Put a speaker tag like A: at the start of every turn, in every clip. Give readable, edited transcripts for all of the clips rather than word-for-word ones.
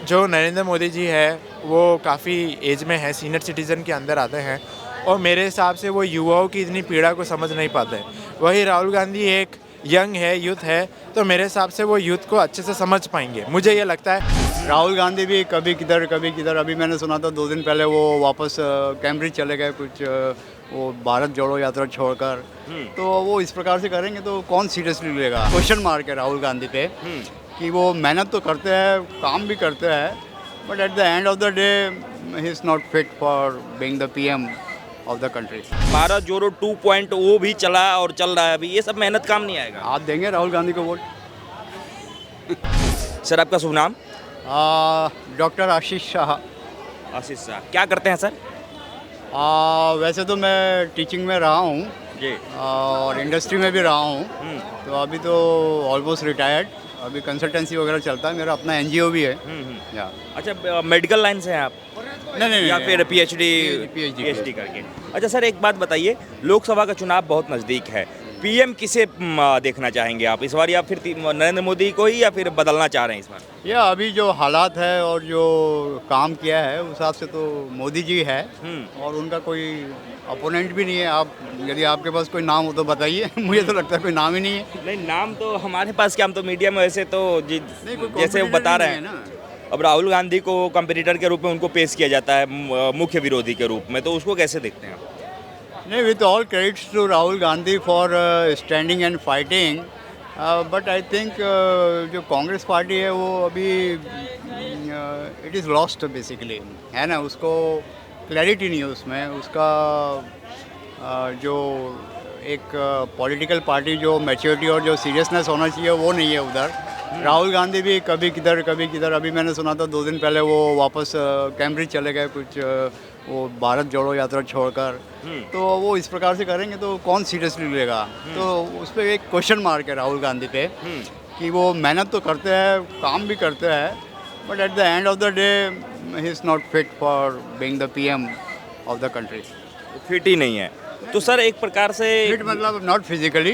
A: जो नरेंद्र मोदी जी है वो काफ़ी एज में है, सीनियर सिटीज़न के अंदर आते हैं और मेरे हिसाब से वो युवाओं की इतनी पीड़ा को समझ नहीं पाते। वही राहुल गांधी एक यंग है, यूथ है, तो मेरे हिसाब से वो यूथ को अच्छे से समझ पाएंगे, मुझे ये लगता है।
B: राहुल गांधी भी कभी किधर अभी मैंने सुना था 2 दिन पहले वो वापस कैम्ब्रिज चले गए कुछ वो भारत जोड़ो यात्रा छोड़कर। तो वो इस प्रकार से करेंगे तो कौन सीरियसली लेगा। क्वेश्चन मार्क है राहुल गांधी पे कि वो मेहनत तो करते हैं, काम भी करते हैं, but at the end of the day he is not fit for being the PM of the country.
C: Bharat जोड़ो 2.0 भी चला और चल रहा है अभी, ये सब मेहनत काम नहीं आएगा।
B: आप देंगे राहुल गांधी को वोट?
C: सर आपका शुभ नाम?
B: डॉक्टर आशीष शाह।
C: आशीष शाह, क्या करते हैं सर?
B: वैसे तो मैं टीचिंग में रहा हूँ
C: जी।
B: और इंडस्ट्री में भी रहा हूँ, तो अभी तो ऑलमोस्ट रिटायर्ड। अभी कंसल्टेंसी वगैरह चलता है, मेरा अपना एनजीओ भी है। या
C: अच्छा, मेडिकल लाइन से हैं आप?
B: नहीं
C: या फिर पीएचडी
B: PhD
C: करके? अच्छा सर, एक बात बताइए, लोकसभा का चुनाव बहुत नज़दीक है, पीएम किसे देखना चाहेंगे आप इस बार, या फिर नरेंद्र मोदी को ही, या फिर बदलना चाह रहे हैं इस बार?
B: या अभी जो हालात है और जो काम किया है उस हिसाब से तो मोदी जी है और उनका कोई अपोनेंट भी नहीं है। आप यदि आपके पास कोई नाम हो तो बताइए। मुझे तो लगता है कोई नाम ही नहीं है।
C: नहीं, नाम तो हमारे पास क्या, हम तो मीडिया में वैसे तो
B: नहीं, कोई
C: जैसे वो
B: competitor
C: बता
B: ही
C: रहे
B: नहीं
C: हैं
B: है ना।
C: अब राहुल गांधी को कंपटीटर के रूप में उनको पेश किया जाता है, मुख्य विरोधी के रूप में, तो उसको कैसे देखते हैं आप?
B: नहीं, with all credits to Rahul Gandhi for standing and fighting, but I think जो कांग्रेस पार्टी है वो अभी इट इज़ लॉस्ट बेसिकली, है ना। उसको क्लैरिटी नहीं है उसमें, उसका जो एक पॉलिटिकल पार्टी जो मैच्योरिटी और जो सीरियसनेस होना चाहिए वो नहीं है उधर। राहुल गांधी भी कभी किधर अभी मैंने सुना था 2 दिन पहले वो वापस कैम्ब्रिज चले गए कुछ वो भारत जोड़ो यात्रा छोड़कर। तो वो इस प्रकार से करेंगे तो कौन सीरियसली लेगा। तो उस पर एक क्वेश्चन मार्क है राहुल गांधी पे कि वो मेहनत तो करते हैं, काम भी करते हैं, but at the end of the day he is not fit for being the PM of the country.
C: Fit ही नहीं है तो सर एक प्रकार से
B: फिट मतलब नॉट फिजिकली,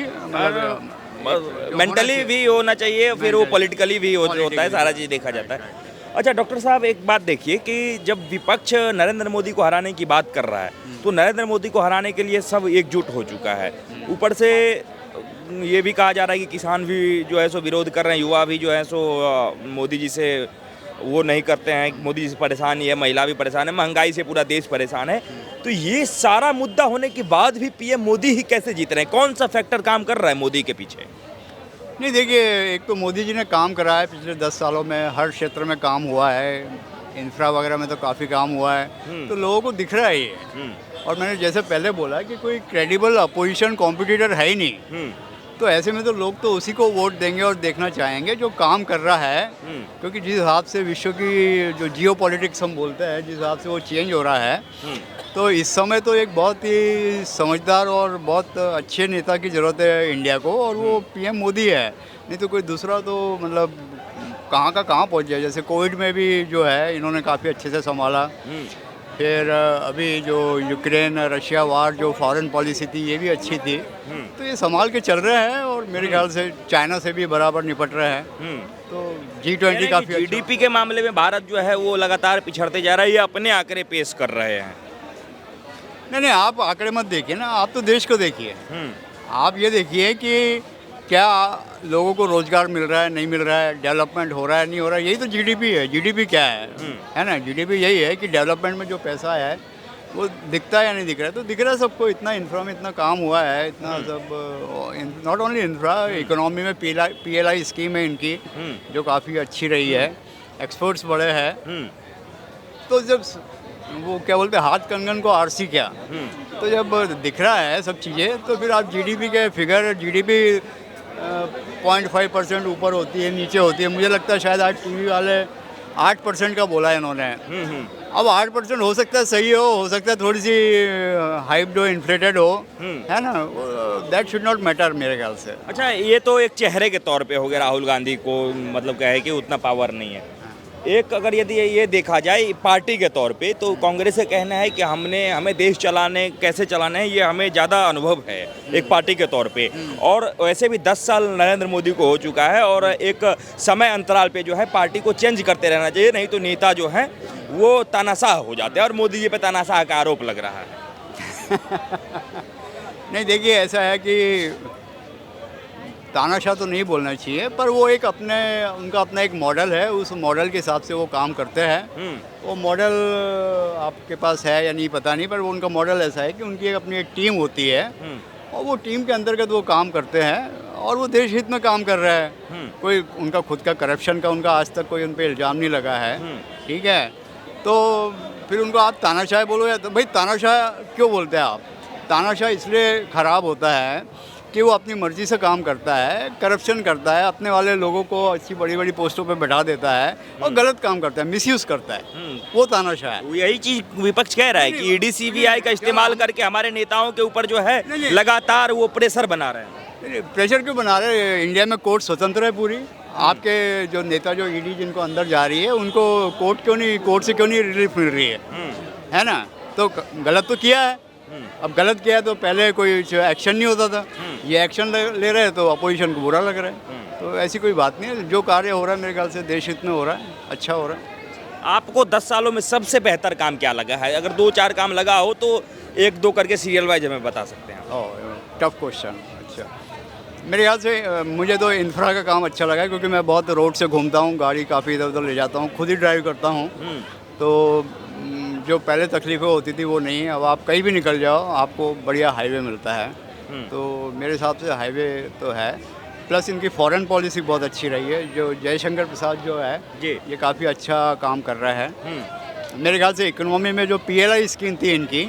C: मेंटली भी होना चाहिए, फिर वो पॉलिटिकली भी होता है, सारा चीज़ देखा जाता है। अच्छा डॉक्टर साहब, एक बात देखिए कि जब विपक्ष नरेंद्र मोदी को हराने की बात कर रहा है तो नरेंद्र मोदी को हराने के लिए सब एकजुट हो चुका है। ऊपर से ये भी कहा जा रहा है कि किसान भी जो है सो विरोध कर रहे हैं, युवा भी जो है सो मोदी जी से वो नहीं करते हैं, मोदी जी से परेशान ही है, महिला भी परेशान है, महंगाई से पूरा देश परेशान है। तो ये सारा मुद्दा होने के बाद भी पीएम मोदी ही कैसे जीत रहे हैं? कौन सा फैक्टर काम कर रहा है मोदी के पीछे?
B: नहीं, देखिए, एक तो मोदी जी ने काम करा है पिछले 10 सालों में, हर क्षेत्र में काम हुआ है, इंफ्रा वगैरह में तो काफ़ी काम हुआ है, तो लोगों को दिख रहा है ये। और मैंने जैसे पहले बोला कि कोई क्रेडिबल अपोजिशन कॉम्पिटिटर है ही नहीं, तो ऐसे में तो लोग तो उसी को वोट देंगे और देखना चाहेंगे जो काम कर रहा है। क्योंकि जिस हिसाब से विश्व की जो जियो पॉलिटिक्स हम बोलते हैं, जिस हिसाब से वो चेंज हो रहा है, तो इस समय तो एक बहुत ही समझदार और बहुत अच्छे नेता की ज़रूरत है इंडिया को, और वो पीएम मोदी है। नहीं तो कोई दूसरा तो मतलब कहाँ का कहाँ पहुँच जाए। जैसे कोविड में भी जो है इन्होंने काफ़ी अच्छे से संभाला। फिर अभी जो यूक्रेन रशिया वार जो फॉरेन पॉलिसी थी ये भी अच्छी थी। तो ये संभाल के चल रहे हैं और मेरे ख्याल से चाइना से भी बराबर निपट रहे हैं। तो G20 काफ़ी
C: जीडीपी के मामले में भारत जो है वो लगातार पिछड़ते जा रहा है, ये अपने आंकड़े पेश कर रहे हैं।
B: नहीं, आप आंकड़े मत देखिए ना, आप तो देश को देखिए। आप ये देखिए कि क्या लोगों को रोजगार मिल रहा है, नहीं मिल रहा है, डेवलपमेंट हो रहा है, नहीं हो रहा है। यही तो जीडीपी है। जीडीपी क्या है ना। जीडीपी यही है कि डेवलपमेंट में जो पैसा है वो दिखता है या नहीं दिख रहा है। तो दिख रहा है सबको, इतना इंफ्रा में इतना काम हुआ है, इतना सब, नॉट ओनली इंफ्रा, इकोनॉमी में PLI स्कीम है इनकी जो काफ़ी अच्छी रही है, एक्सपोर्ट्स बढ़े हैं। तो जब वो क्या बोलते हैं, हाथ कंगन को आरसी क्या, तो जब दिख रहा है सब चीज़ें तो फिर आप जीडीपी के फिगर, जीडीपी 0.5% ऊपर होती है, नीचे होती है। मुझे लगता है शायद आज टीवी वाले 8% का बोला है इन्होंने। अब 8% हो सकता है सही हो सकता है थोड़ी सी हाइप्ड हो, इन्फ्लेटेड हो, है ना। दैट शुड नॉट मैटर मेरे ख्याल से।
C: अच्छा, ये तो एक चेहरे के तौर पे हो गया, राहुल गांधी को मतलब क्या है कि उतना पावर नहीं है। एक अगर यदि ये देखा जाए पार्टी के तौर पे, तो कांग्रेस का कहना है कि हमें देश चलाने कैसे चलाना है ये हमें ज़्यादा अनुभव है एक पार्टी के तौर पे, और वैसे भी 10 साल नरेंद्र मोदी को हो चुका है, और एक समय अंतराल पे जो है पार्टी को चेंज करते रहना चाहिए, नहीं तो नेता जो हैं वो तानाशाह हो जाते हैं, और मोदी जी पे तानाशाह का आरोप लग रहा है।
B: नहीं देखिए, ऐसा है कि तानाशाह तो नहीं बोलना चाहिए, पर वो एक उनका अपना एक मॉडल है, उस मॉडल के हिसाब से वो काम करते हैं। वो मॉडल आपके पास है या नहीं पता नहीं, पर वो उनका मॉडल ऐसा है कि उनकी अपनी एक टीम होती है और वो टीम के अंतर्गत वो काम करते हैं और वो देश हित में काम कर रहा है। कोई उनका खुद का करप्शन का उनका आज तक कोई उन पर इल्ज़ाम नहीं लगा है, ठीक है। तो फिर उनको आप तानाशाह बोलो, या तो भाई तानाशाह क्यों बोलते हैं आप? तानाशाह इसलिए ख़राब होता है कि वो अपनी मर्ज़ी से काम करता है, करप्शन करता है, अपने वाले लोगों को अच्छी बड़ी बड़ी पोस्टों पे बैठा देता है और गलत काम करता है, मिसयूज़ करता है, वो तानाशाह है।
C: यही चीज विपक्ष कह रहा है कि ईडी सीबीआई का इस्तेमाल करके हमारे नेताओं के ऊपर जो है लगातार वो प्रेशर बना रहे हैं।
B: प्रेशर क्यों बना रहे हैं? इंडिया में कोर्ट स्वतंत्र है पूरी। आपके जो नेता जो ईडी जिनको अंदर जा रही है उनको कोर्ट से क्यों नहीं रिलीफ मिल रही है ना? तो गलत तो किया है। अब गलत किया है तो पहले कोई एक्शन नहीं होता था, ये एक्शन ले रहे हैं तो अपोजिशन को बुरा लग रहा है। तो ऐसी कोई बात नहीं है, जो कार्य हो रहा है मेरे ख्याल से देश हित में हो रहा है, अच्छा हो रहा है।
C: आपको 10 सालों में सबसे बेहतर काम क्या लगा है? अगर 2-4 काम लगा हो तो 1-2 करके सीरियल वाइज हमें बता सकते हैं।
B: Tough question. अच्छा, मेरे ख्याल से मुझे तो इंफ्रा का काम अच्छा लगा, क्योंकि मैं बहुत रोड से घूमता हूँ, गाड़ी काफ़ी इधर उधर ले जाता हूँ, खुद ही ड्राइव करता हूँ। तो जो पहले तकलीफ़ें होती थी वो नहीं है। अब आप कहीं भी निकल जाओ आपको बढ़िया हाईवे मिलता है। तो मेरे हिसाब से हाईवे तो है, प्लस इनकी फॉरेन पॉलिसी बहुत अच्छी रही है। जो जयशंकर प्रसाद जो है ये काफ़ी अच्छा काम कर रहा है। मेरे ख्याल से इकोनॉमी में जो PLI स्कीम थी इनकी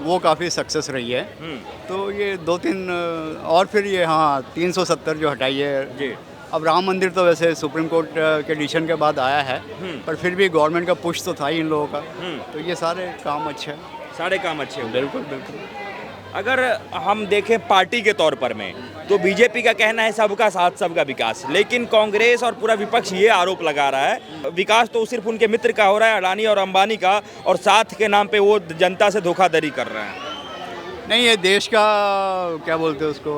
B: वो काफ़ी सक्सेस रही है। तो ये 2-3 और फिर ये 370 जो हटाई है। अब राम मंदिर तो वैसे सुप्रीम कोर्ट के डिसीजन के बाद आया है, पर फिर भी गवर्नमेंट का पुश तो था ही इन लोगों का। तो ये सारे काम अच्छे हैं।
C: सारे काम अच्छे हैं।
B: बिल्कुल बिल्कुल।
C: अगर हम देखें पार्टी के तौर पर में, तो बीजेपी का कहना है सबका साथ सबका विकास, लेकिन कांग्रेस और पूरा विपक्ष ये आरोप लगा रहा है विकास तो सिर्फ उनके मित्र का हो रहा है, अडानी और अंबानी का, और साथ के नाम पे वो जनता से धोखाधड़ी कर रहे हैं।
B: नहीं, ये देश का क्या बोलते हैं उसको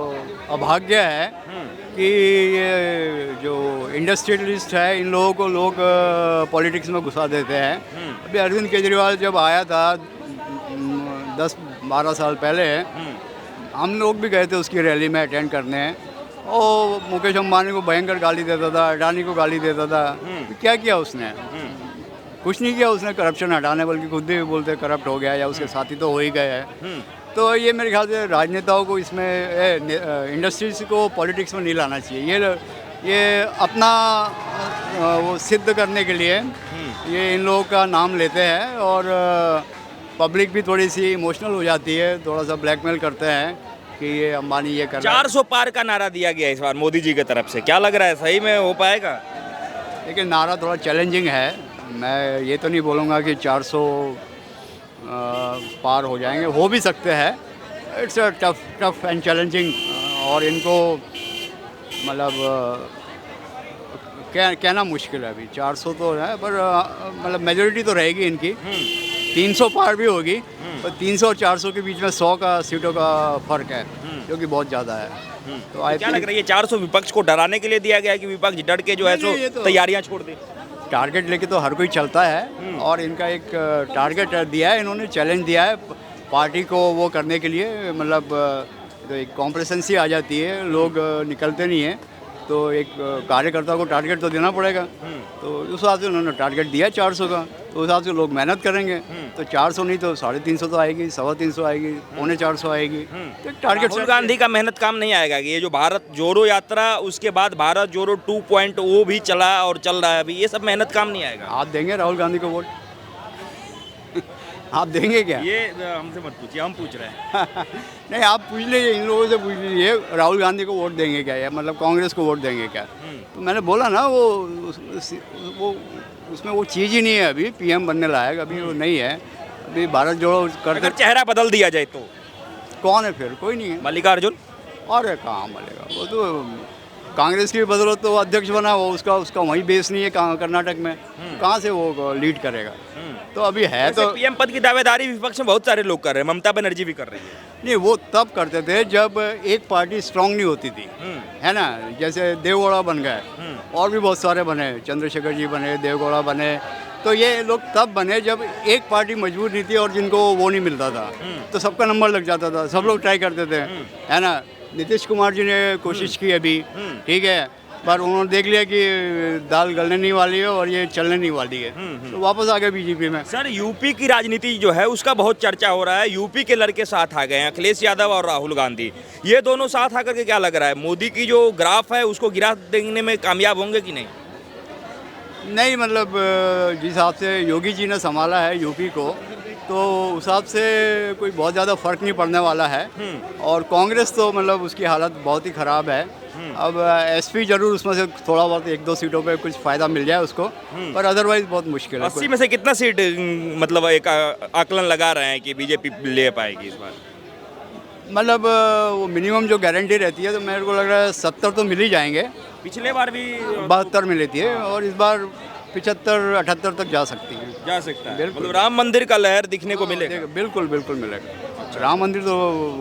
B: अभाग्य है कि ये जो इंडस्ट्रियलिस्ट है इन लोगों को लोग पॉलिटिक्स में घुसा देते हैं। अभी अरविंद केजरीवाल जब आया था 10-12 साल पहले, हम लोग भी गए थे उसकी रैली में अटेंड करने। और मुकेश अंबानी को भयंकर गाली देता था, अडानी को गाली देता था। तो क्या किया उसने? कुछ नहीं किया उसने करप्शन हटाने, बल्कि खुद भी बोलते करप्ट हो गया, या उसके साथी तो हो ही गए हैं। तो ये मेरे ख्याल से राजनेताओं को इसमें इंडस्ट्रीज को पॉलिटिक्स में नहीं लाना चाहिए। ये अपना वो सिद्ध करने के लिए ये इन लोगों का नाम लेते हैं, और पब्लिक भी थोड़ी सी इमोशनल हो जाती है, थोड़ा सा ब्लैकमेल करते हैं कि ये अंबानी ये कर रहा है।
C: 400 पार का नारा दिया गया इस बार मोदी जी की तरफ से, क्या लग रहा है सही में हो पाएगा?
B: लेकिन नारा थोड़ा चैलेंजिंग है। मैं ये तो नहीं बोलूँगा कि 400 पार हो जाएंगे, हो भी सकते हैं। It's a tough and challenging, और इनको मतलब कहना मुश्किल है। अभी 400 तो है, पर मतलब मेजोरिटी तो रहेगी इनकी। 300 पार भी होगी, पर 300 और 400 के बीच में 100 का सीटों का फर्क है, जो कि बहुत ज़्यादा है। तो
C: क्या लग रहा है ये 400 विपक्ष को डराने के लिए दिया गया है कि विपक्ष डर के जो है सो तैयारियां छोड़ दे?
B: टारगेट लेके तो हर कोई चलता है, और इनका एक टारगेट दिया है इन्होंने, चैलेंज दिया है पार्टी को वो करने के लिए। मतलब तो एक कॉम्प्लेसेंसी आ जाती है, लोग निकलते नहीं हैं, तो एक कार्यकर्ता को टारगेट तो देना पड़ेगा। तो उस हिसाब से उन्होंने टारगेट दिया 400 का, तो उस हिसाब से लोग मेहनत करेंगे। तो 400 नहीं तो 350 तो आएगी, 325 आएगी, 450 आएगी। तो टारगेट
C: राहुल गांधी का मेहनत काम नहीं आएगा कि ये जो भारत जोड़ो यात्रा, उसके बाद भारत जोड़ो 2.0 भी चला और चल रहा है अभी, ये सब मेहनत काम नहीं आएगा?
B: आप देंगे राहुल गांधी को वोट? आप देंगे क्या?
C: ये हमसे मत पूछिए, हम पूछ रहे हैं।
B: नहीं, आप पूछ लीजिए, इन लोगों से पूछ लीजिए राहुल गांधी को वोट देंगे क्या, या मतलब कांग्रेस को वोट देंगे क्या? तो मैंने बोला ना वो उसमें वो चीज़ ही नहीं है अभी, PM बनने लायक अभी वो नहीं है। अभी भारत जोड़ो करते।
C: अगर चेहरा बदल दिया जाए तो
B: कौन है फिर? कोई नहीं है।
C: मल्लिकार्जुन?
B: और कहाँ मिलेगा वो तो कांग्रेस की भी बदौलत तो वो अध्यक्ष बना, वो उसका उसका वहीं बेस नहीं है कर्नाटक में, कहाँ से वो लीड करेगा। तो अभी है तो
C: पीएम पद की दावेदारी विपक्ष में बहुत सारे लोग कर रहे हैं, ममता बनर्जी भी कर रही है।
B: नहीं, वो तब करते थे जब एक पार्टी स्ट्रांग नहीं होती थी, है ना। जैसे देवगौड़ा बन गए, और भी बहुत सारे बने, चंद्रशेखर जी बने, देवगौड़ा बने, तो ये लोग तब बने जब एक पार्टी मजबूत नहीं थी और जिनको वो नहीं मिलता था, तो सबका नंबर लग जाता था, सब लोग ट्राई करते थे, है ना। नीतीश कुमार जी ने कोशिश की अभी, ठीक है, पर उन्होंने देख लिया कि दाल गलने नहीं वाली है और ये चलने नहीं वाली है, तो वापस आ गए बीजेपी में।
C: सर, यूपी की राजनीति जो है उसका बहुत चर्चा हो रहा है। यूपी के लड़के साथ आ गए हैं, अखिलेश यादव और राहुल गांधी। ये दोनों साथ आकर के क्या लग रहा है, मोदी की जो ग्राफ है उसको गिरा देने में कामयाब होंगे कि नहीं?
B: नहीं, मतलब जिस हिसाब से योगी जी ने संभाला है यूपी को, तो उस हिसाब से कोई बहुत ज़्यादा फर्क नहीं पड़ने वाला है। और कांग्रेस तो मतलब उसकी हालत बहुत ही ख़राब है। अब एसपी जरूर उसमें से थोड़ा बहुत 1-2 सीटों पे कुछ फ़ायदा मिल जाए उसको, पर अदरवाइज बहुत मुश्किल है।
C: 80 में से कितना सीट मतलब एक आकलन लगा रहे हैं कि बीजेपी ले पाएगी इस बार?
B: मतलब वो मिनिमम जो गारंटी रहती है, तो मेरे को लग रहा है 70 तो मिल ही जाएंगे।
C: पिछले बार भी
B: 72 में लेती है, और इस बार 75-78 तक जा सकती है।
C: जा सकता है,
B: बिल्कुल।
C: मतलब राम मंदिर का लहर दिखने को मिलेगा।
B: बिल्कुल बिल्कुल मिलेगा। राम मंदिर तो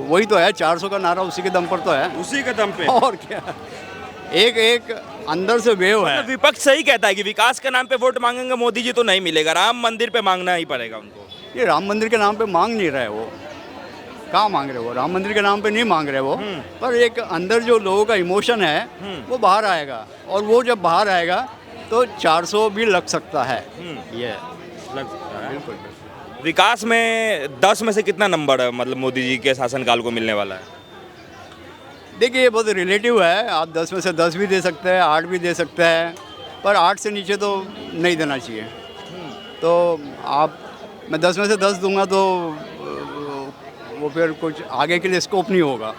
B: वही तो है, 400 का नारा उसी के दम पर तो है।
C: उसी के दम पे
B: और क्या, एक एक अंदर से वेव है।
C: विपक्ष सही कहता है कि विकास के नाम पे वोट मांगेंगे मोदी जी तो नहीं मिलेगा, राम मंदिर पे मांगना ही पड़ेगा उनको।
B: ये राम मंदिर के नाम पे मांग नहीं रहे वो, कहाँ मांग रहे वो, राम मंदिर के नाम पे नहीं मांग रहे वो, पर एक अंदर जो लोगों का इमोशन है वो बाहर आएगा, और वो जब बाहर आएगा तो 400 भी लग सकता है। ये
C: लग सकता है।
B: बिल्कुल।
C: विकास में 10 में से कितना नंबर है मतलब मोदी जी के शासनकाल को मिलने वाला है?
B: देखिए, ये बहुत रिलेटिव है। आप 10 में से 10 भी दे सकते हैं, 8 भी दे सकते हैं, पर 8 से नीचे तो नहीं देना चाहिए। तो आप, मैं 10 में से 10 दूंगा तो वो फिर कुछ आगे के लिए स्कोप नहीं होगा,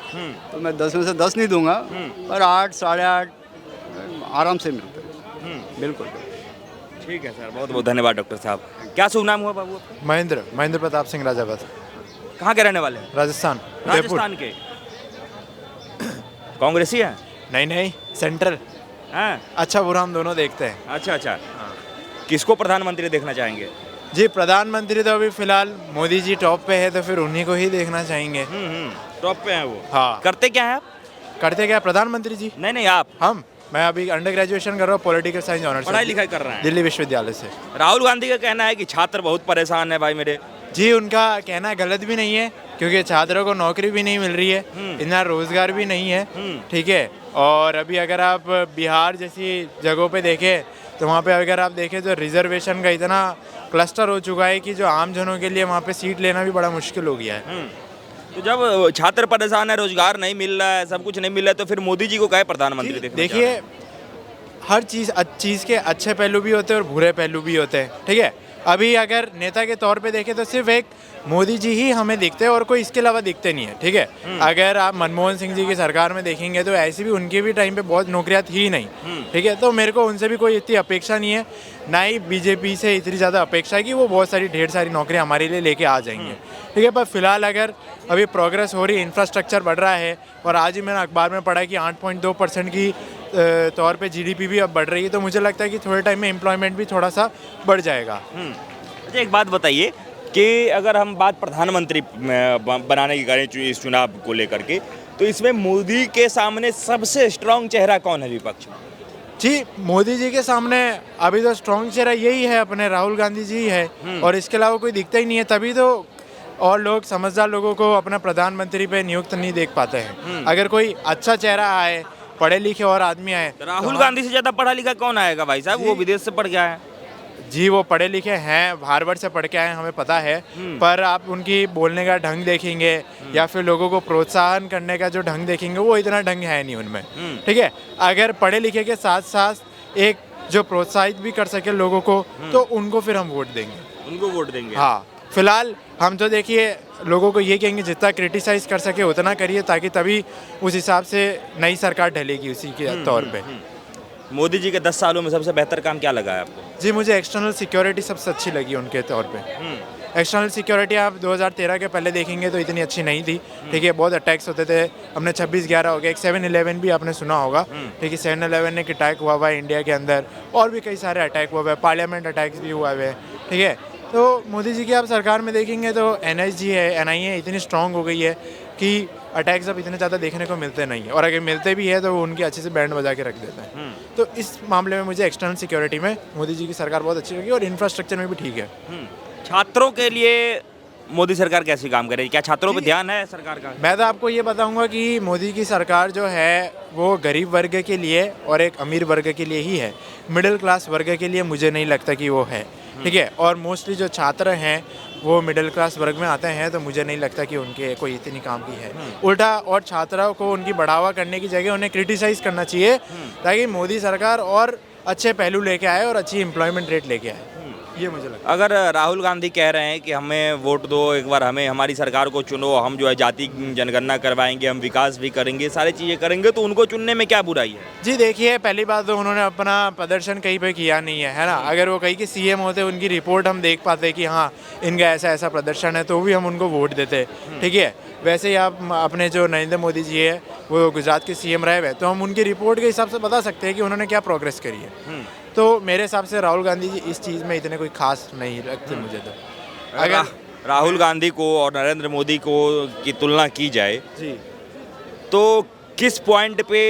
B: तो मैं 10 में से 10 नहीं दूंगा, पर 8, 8.5 आराम से मिलते हैं। बिल्कुल।
C: ठीक है सर, बहुत बहुत धन्यवाद डॉक्टर साहब। क्या शुभ नाम हुआ बाबू आपका?
A: महेंद्र प्रताप सिंह राजावत,
C: कहाँ के रहने वाले हैं?
A: राजस्थान।
C: राजस्थान के। कांग्रेसी है?
A: नहीं, सेंट्रल।
C: हाँ,
A: अच्छा बुरा हम दोनों देखते हैं।
C: अच्छा। किसको प्रधानमंत्री देखना चाहेंगे?
A: जी, प्रधानमंत्री तो अभी फिलहाल मोदी जी टॉप पे है, तो फिर उन्हीं को ही देखना चाहेंगे।
C: टॉप पे हैं वो।
A: हाँ।
C: करते क्या है आप?
A: करते क्या प्रधानमंत्री जी?
C: नहीं आप।
A: मैं अभी अंडर ग्रेजुएशन कर रहा हूँ, पॉलिटिकल साइंस ऑनर्स।
C: पढ़ाई लिखाई कर रहे हैं
A: दिल्ली विश्वविद्यालय से।
C: राहुल गांधी का कहना है कि छात्र बहुत परेशान है भाई मेरे।
A: जी, उनका कहना गलत भी नहीं है, क्योंकि छात्रों को नौकरी भी नहीं मिल रही है, इतना रोजगार भी नहीं है, ठीक है। और अभी अगर आप बिहार जैसी जगहों पे देखें, तो वहाँ पे अगर आप देखें तो रिजर्वेशन का इतना क्लस्टर हो चुका है कि जो आम जनों के लिए वहाँ पे सीट लेना भी बड़ा मुश्किल हो गया है।
C: तो जब छात्र परेशान है, रोजगार नहीं मिल रहा है, सब कुछ नहीं मिल रहा है, तो फिर मोदी जी को कहे प्रधानमंत्री देखना चाह रहे
A: देखिए,
C: हैं?
A: हर चीज़ के अच्छे पहलू भी होते हैं और बुरे पहलू भी होते हैं, ठीक है। अभी अगर नेता के तौर पे देखें तो सिर्फ एक मोदी जी ही हमें दिखते हैं और कोई इसके अलावा दिखते नहीं है, ठीक है। अगर आप मनमोहन सिंह जी की सरकार में देखेंगे तो ऐसी भी उनके भी टाइम पे बहुत नौकरियां थी ही नहीं, ठीक है। तो मेरे को उनसे भी कोई इतनी अपेक्षा नहीं है, ना ही बीजेपी से इतनी ज़्यादा अपेक्षा है कि वो बहुत सारी ढेर सारी नौकरियाँ हमारे लिए लेके आ जाएंगे, ठीक है। पर फिलहाल अगर अभी प्रोग्रेस हो रही है, इंफ्रास्ट्रक्चर बढ़ रहा है, और आज ही मैंने अखबार में पढ़ा कि 8.2% की तौर पे जीडीपी भी अब बढ़ रही है, तो मुझे लगता है कि थोड़े टाइम में एम्प्लॉयमेंट भी थोड़ा सा बढ़ जाएगा।
C: अच्छा, एक बात बताइए कि अगर हम बात प्रधानमंत्री बनाने की करें इस चुनाव को लेकर के, तो इसमें मोदी के सामने सबसे स्ट्रांग चेहरा कौन है विपक्ष में?
A: जी, मोदी जी के सामने अभी तो स्ट्रॉन्ग चेहरा यही है, अपने राहुल गांधी जी है, और इसके अलावा कोई दिखता ही नहीं है। तभी तो और लोग, समझदार लोगों को अपना प्रधानमंत्री पे नियुक्त नहीं देख पाते हैं। अगर कोई अच्छा चेहरा आए, पढ़े लिखे और आदमी आए।
C: राहुल गांधी से ज्यादा पढ़ा लिखा कौन आएगा भाई साहब? वो विदेश से पढ़ के आए हैं।
A: जी, वो पढ़े लिखे हैं, हार्वर्ड से पढ़ के आए हैं, हमें पता है, पर आप उनकी बोलने का ढंग देखेंगे या फिर लोगों को प्रोत्साहन करने का जो ढंग देखेंगे, वो इतना ढंग है नहीं उनमें, ठीक है। अगर पढ़े लिखे के साथ साथ एक जो प्रोत्साहित भी कर सके लोगों को, तो उनको फिर हम वोट देंगे।
C: उनको वोट देंगे?
A: हाँ, फिलहाल हम तो देखिए लोगों को ये कहेंगे जितना क्रिटिसाइज कर सके उतना करिए, ताकि तभी उस हिसाब से नई सरकार ढलेगी उसी के तौर पे।
C: मोदी जी के 10 सालों में सबसे बेहतर काम क्या लगा है आपको?
A: जी, मुझे एक्सटर्नल सिक्योरिटी सबसे अच्छी लगी उनके तौर पे। एक्सटर्नल सिक्योरिटी आप 2013 के पहले देखेंगे तो इतनी अच्छी नहीं थी, ठीक है। बहुत अटैक्स होते थे, हमने 26/11 हो गया, एक 7/11 भी आपने सुना होगा, ठीक है। 7/11 एक अटैक हुआ है इंडिया के अंदर, और भी कई सारे अटैक हुए हैं, पार्लियामेंट अटैक्स भी हुआ है, ठीक है। तो मोदी जी की आप सरकार में देखेंगे तो NSG है, NIA इतनी स्ट्रांग हो गई है कि अटैक्स अब इतने ज़्यादा देखने को मिलते नहीं है, और अगर मिलते भी है तो वो उनकी अच्छे से बैंड बजा के रख देते हैं। तो इस मामले में मुझे एक्सटर्नल सिक्योरिटी में मोदी जी की सरकार बहुत अच्छी लगी, और इंफ्रास्ट्रक्चर में भी ठीक है।
C: छात्रों के लिए मोदी सरकार कैसे काम करे, क्या छात्रों पे ध्यान है सरकार का?
A: मैं तो आपको ये बताऊंगा कि मोदी की सरकार जो है वो गरीब वर्ग के लिए और एक अमीर वर्ग के लिए ही है, मिडिल क्लास वर्ग के लिए मुझे नहीं लगता कि वो है, ठीक है। और मोस्टली जो छात्र हैं वो मिडिल क्लास वर्ग में आते हैं, तो मुझे नहीं लगता कि उनके कोई इतनी काम की है। उल्टा और छात्रों को उनकी बढ़ावा करने की जगह उन्हें क्रिटिसाइज़ करना चाहिए, ताकि मोदी सरकार और अच्छे पहलू लेके आए और अच्छी एम्प्लॉयमेंट रेट लेके आए, ये मुझे लगता है।
C: अगर राहुल गांधी कह रहे हैं कि हमें वोट दो, एक बार हमें हमारी सरकार को चुनो, हम जो है जाति जनगणना करवाएंगे, हम विकास भी करेंगे, सारी चीज़ें करेंगे, तो उनको चुनने में क्या बुराई है?
A: जी देखिए, पहली बात तो उन्होंने अपना प्रदर्शन कहीं पे किया नहीं है ना। अगर वो कहीं के CM होते, उनकी रिपोर्ट हम देख पाते कि हाँ इनका ऐसा ऐसा प्रदर्शन है, तो भी हम उनको वोट देते, ठीक है। वैसे ही आप अपने जो नरेंद्र मोदी जी है वो गुजरात के CM रहे हुए, तो हम उनकी रिपोर्ट के हिसाब से बता सकते हैं कि उन्होंने क्या प्रोग्रेस करी है। तो मेरे हिसाब से राहुल गांधी जी इस चीज़ में इतने कोई खास नहीं लगते मुझे। तो अगर
C: राहुल गांधी को और नरेंद्र मोदी को की तुलना की जाए
A: जी,
C: तो किस पॉइंट पे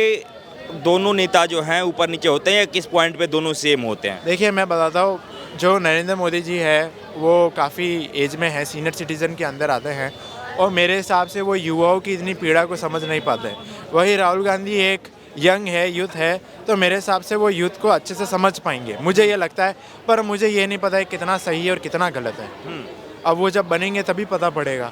C: दोनों नेता जो हैं ऊपर नीचे होते हैं, या किस पॉइंट पे दोनों सेम होते हैं?
A: देखिए मैं बताता हूँ, जो नरेंद्र मोदी जी है वो काफ़ी एज में है, सीनियर सिटीज़न के अंदर आते हैं, और मेरे हिसाब से वो युवाओं की इतनी पीड़ा को समझ नहीं पाते। वही राहुल गांधी एक यंग है, यूथ है, तो मेरे हिसाब से वो यूथ को अच्छे से समझ पाएंगे, मुझे ये लगता है। पर मुझे ये नहीं पता है कितना सही है और कितना गलत है। अब वो जब बनेंगे तभी पता पड़ेगा।